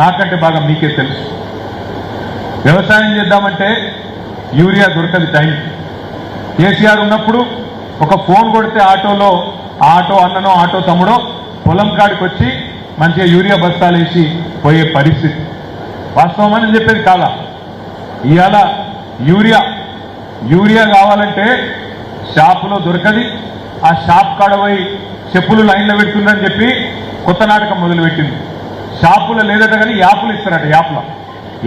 నాకంటే బాగా మీకే తెలుసు. వ్యవసాయం చేద్దామంటే యూరియా దొరకదు టైం. కేసీఆర్ ఉన్నప్పుడు ఒక ఫోన్ కొడితే ఆటోలో ఆటో అన్ననో ఆటో తమ్ముడో పొలం కాడికి వచ్చి మంచిగా యూరియా బస్తాలు వేసి పోయే పరిస్థితి. వాస్తవం అని చెప్పేది కాదా? ఇవాళ యూరియా కావాలంటే షాపులో దొరకది. ఆ షాప్ కాడ పోయి చెప్పులు లైన్లో పెడుతుందని చెప్పి కొత్త నాటకం మొదలుపెట్టింది. షాపులో లేదట కానీ యాప్లు ఇస్తారట.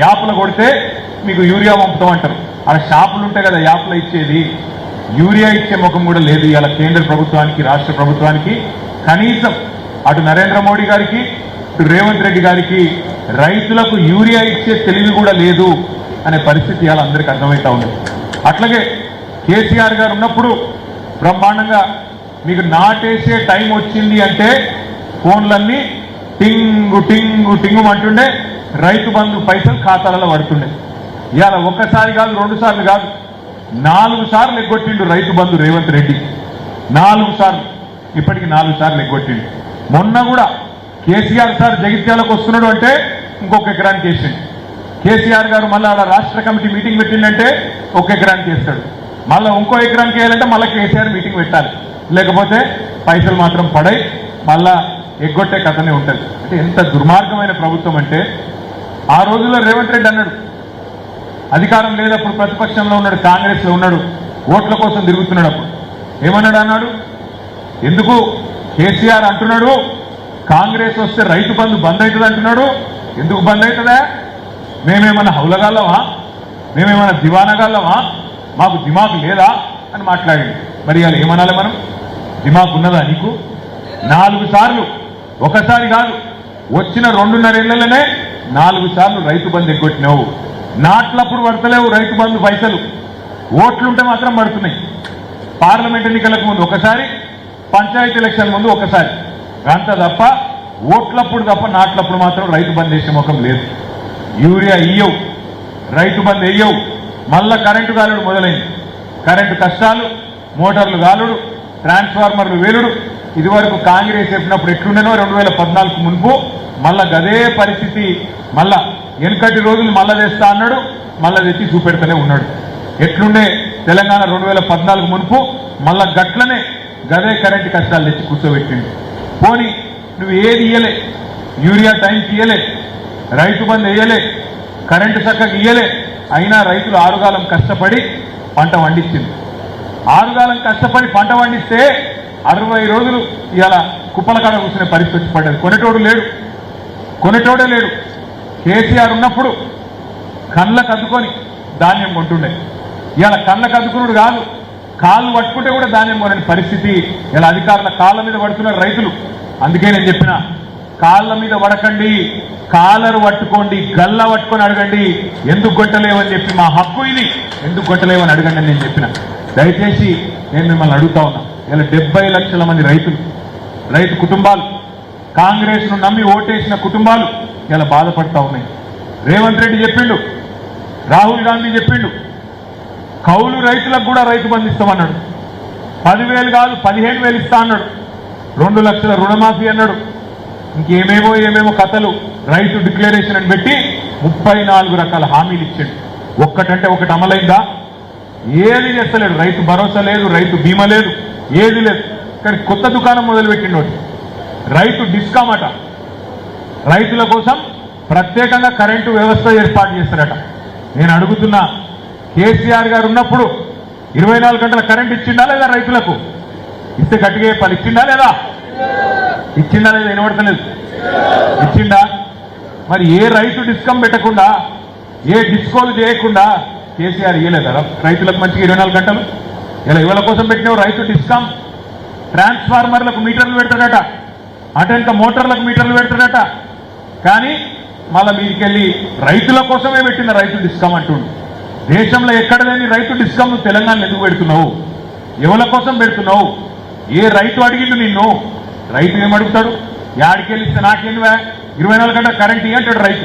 యాప్లో కొడితే మీకు యూరియా పంపుతామంటారు. అలా షాపులు ఉంటాయి కదా యాప్లో ఇచ్చేది. యూరియా ఇచ్చే ముఖం కూడా లేదు ఇలా కేంద్ర ప్రభుత్వానికి, రాష్ట్ర ప్రభుత్వానికి. కనీసం అటు నరేంద్ర మోడీ గారికి, ఇటు రేవంత్ రెడ్డి గారికి రైతులకు యూరియా ఇచ్చే తెలివి కూడా లేదు అనే పరిస్థితి ఇలా అందరికీ అర్థమవుతా ఉంది. అట్లాగే కేసీఆర్ గారు ఉన్నప్పుడు బ్రహ్మాండంగా మీకు నాటేసే టైం వచ్చింది అంటే ఫోన్లన్నీ టింగు టింగు టింగు అంటుండే, రైతు బంధు పైసలు ఖాతాలలో పడుతుండే. ఇవాళ ఒక్కసారి కాదు, 2 సార్లు కాదు, 4 సార్లు ఎగ్గొట్టిండు రైతు బంధు రేవంత్ రెడ్డి. 4 సార్లు, ఇప్పటికి 4 సార్లు ఎగ్గొట్టిండు. మొన్న కూడా కేసీఆర్ సార్ జగిత్యాలకు వస్తున్నాడు అంటే ఇంకొక ఎకరానికి వేసిండు. కేసీఆర్ గారు మళ్ళీ అలా రాష్ట్ర కమిటీ మీటింగ్ పెట్టిండంటే 1 ఎకరానికి వేస్తాడు. మళ్ళీ ఇంకో ఎకరానికి వేయాలంటే మళ్ళీ కేసీఆర్ మీటింగ్ పెట్టాలి, లేకపోతే పైసలు మాత్రం పడై మళ్ళా ఎగ్గొట్టే కథనే ఉంటుంది. అంటే ఎంత దుర్మార్గమైన ప్రభుత్వం అంటే, ఆ రోజుల్లో రేవంత్ రెడ్డి అన్నాడు, అధికారం లేదప్పుడు ప్రతిపక్షంలో ఉన్నాడు, కాంగ్రెస్లో ఉన్నాడు, ఓట్ల కోసం తిరుగుతున్నాడు. అప్పుడు ఏమన్నాడు? ఎందుకు కేసీఆర్ అంటున్నాడు కాంగ్రెస్ వస్తే రైతు బంధు బంద్ అవుతుంది అంటున్నాడు. ఎందుకు బంద్ అవుతుందా? మేమేమన్నా హౌలగాళ్ళమా? మేమేమన్నా దివానగాళ్ళమా? మాకు దిమాకు లేదా అని మాట్లాడింది. మరి ఇవాళ ఏమనాలి మనం? దిమాకు ఉన్నదా నీకు? 4 సార్లు, ఒకసారి కాదు, వచ్చిన 2.5 ఏళ్లలోనే 4 సార్లు రైతు బంధు ఎగ్గొట్టినావు. నాట్లప్పుడు పడతలేవు రైతు బంధు పైసలు, ఓట్లుంటే మాత్రం పడుతున్నాయి. పార్లమెంట్ ఎన్నికలకు ముందు ఒకసారి, పంచాయతీ ఎలక్షన్ ముందు ఒకసారి, అంత తప్ప ఓట్లప్పుడు తప్ప నాట్లప్పుడు మాత్రం రైతు బంధు వేసే ముఖం లేదు. యూరియా ఇయ్యవు, రైతు బంధు వేయవు. మళ్ళా కరెంటు గాలుడు మొదలైంది. కరెంటు కష్టాలు, మోటార్లు గాలుడు, ట్రాన్స్ఫార్మర్లు వేలుడు. ఇదివరకు కాంగ్రెస్ చెప్పినప్పుడు ఎట్లుండేనో 2014 మున్పు మళ్ళా గదే పరిస్థితి. మళ్ళా వెనుకటి రోజులు మళ్ళా తెస్తా అన్నాడు, మళ్ళా తెచ్చి చూపెడుతూనే ఉన్నాడు. ఎట్లుండే తెలంగాణ 2014 మున్పు మళ్ళా గట్లనే గదే కరెంటు కష్టాలు తెచ్చి కూర్చోబెట్టిండు. పోనీ నువ్వు ఏది ఇయ్యలే, యూరియా టైంకి ఇయ్యలే, రైతు బంధు వేయలే, కరెంటు చక్కగా ఇయ్యలే, అయినా రైతులు ఆరుగాలం కష్టపడి పంట పండించింది. ఆరుగాలం కష్టపడి పంట పండిస్తే 60 రోజులు ఇవాళ కుప్పల కాడ కూర్చునే పరిస్థితి వచ్చి పడ్డది. కొనేటోడే లేడు. కేసీఆర్ ఉన్నప్పుడు కళ్ళకు అద్దుకొని ధాన్యం కొంటుండే. ఇవాళ కళ్ళకు అద్దుకున్నాడు కాదు, కాళ్ళు పట్టుకుంటే కూడా ధాన్యం కొనని పరిస్థితి. ఇలా అధికారుల కాళ్ళ మీద పడుతున్నారు రైతులు. అందుకే నేను చెప్పిన, కాళ్ళ మీద పడకండి, కాలరు పట్టుకోండి, గల్ల పట్టుకొని అడగండి, ఎందుకు కొట్టలేవని చెప్పి, మా హక్కు ఇది, ఎందుకు కొట్టలేవని అడగండి అని నేను చెప్పిన. దయచేసి నేను మిమ్మల్ని అడుగుతా ఉన్నా, ఇలా 70 లక్షల మంది రైతు కుటుంబాలు, కాంగ్రెస్ ను నమ్మి ఓటేసిన కుటుంబాలు ఇలా బాధపడతా ఉన్నాయి. రేవంత్ రెడ్డి చెప్పిండు, రాహుల్ గాంధీ చెప్పిండు, కౌలు రైతులకు కూడా రైతు బంధు ఇస్తామన్నాడు. 10,000 కాదు 15,000 ఇస్తా అన్నాడు. 2 లక్షల రుణమాఫీ అన్నాడు. ఇంకేమేమో కథలు, రైతు డిక్లరేషన్ అని పెట్టి 34 రకాల హామీలు ఇచ్చాడు. ఒక్కటంటే ఒకటి అమలైందా? ఏది చేస్తలేడు. రైతు భరోసా లేదు, రైతు బీమా లేదు, ఏది లేదు. కానీ కొత్త దుకాణం మొదలుపెట్టిండు. రైతు డిస్కామ్ అట. రైతుల కోసం ప్రత్యేకంగా కరెంటు వ్యవస్థ ఏర్పాటు చేస్తారట. నేను అడుగుతున్నా, కేసీఆర్ గారు ఉన్నప్పుడు 24 గంటల కరెంట్ ఇచ్చిండా లేదా? రైతులకు ఇస్తే గట్టిగా చెప్పాలి, ఇచ్చిండా లేదా? వినబడతలేదు. ఇచ్చిండా? మరి ఏ రైతు డిస్కమ్ పెట్టకుండా, ఏ డిస్కోలు చేయకుండా కేసీఆర్ ఇయ్యలేదా రైతులకు మంచిగా 24 గంటలు? ఇలా ఇవాళ కోసం పెట్టినావు రైతు డిస్కామ్. ట్రాన్స్ఫార్మర్లకు మీటర్లు పెడతాడట, అటెంక మోటార్లకు మీటర్లు పెడతాడట. కానీ మళ్ళీ మీదికెళ్ళి రైతుల కోసమే పెట్టిన రైతు డిస్కామ్ అంటుండు. దేశంలో ఎక్కడ లేని రైతు డిస్కామ్ తెలంగాణలో ఎందుకు పెడుతున్నావు? ఎవరి కోసం పెడుతున్నావు? ఏ రైతు అడిగిండు నిన్ను? రైతు ఏమడుగుతాడు? యాడికెళ్ళిస్తే నాకేందువా 24 గంటల కరెంట్ ఇయ్యంటాడు రైతు.